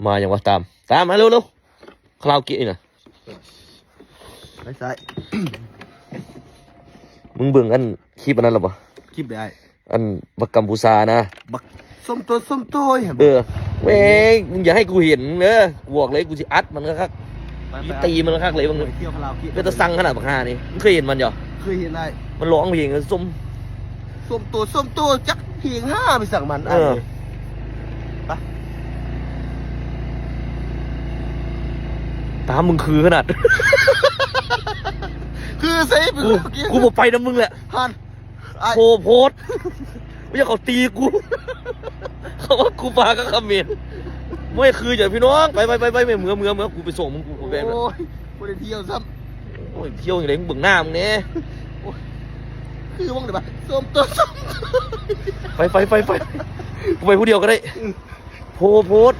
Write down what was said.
มาอย่างว่าตามมาเร็วคาราโอเกะน่ะไปซ้ายมึงเบิ่งอันคลิปอันนั้นหรอปะคลิปได้อันบักกัมพูชานะบักส้มตัวเว้ยมึงอย่าให้กูเห็นเนอะกูบอกเลยกูจะอัดมันครับตีมันครับเลยมึงเที่ยวคาราโอเกะเป็นตะสั่งขนาดบักฮานี่มึงเคยเห็นมันเหรอเคยเห็นได้มันร้องเพลงส้มตัวจักเพียง5ไปสั่งมันไปตามมึงคือขนาดคือเซฟกูบอกไปนะมึงแหละฮันโพสไม่ใช่เขาตีกูเขาว่ากูปาก็คอมเมนต์ไม่คืออย่าพี่น้องไปไม่เมื่อกูไปส่งมึงกูไปโอ้ยกูได้เที่ยวซ้ำโอ้ยเที่ยวอย่างไรมึงเบิ่งหน้ามึงเนี่ยคือว่างเดี๋ยวไปส้มไปกูไปผู้เดียวก็ได้โพส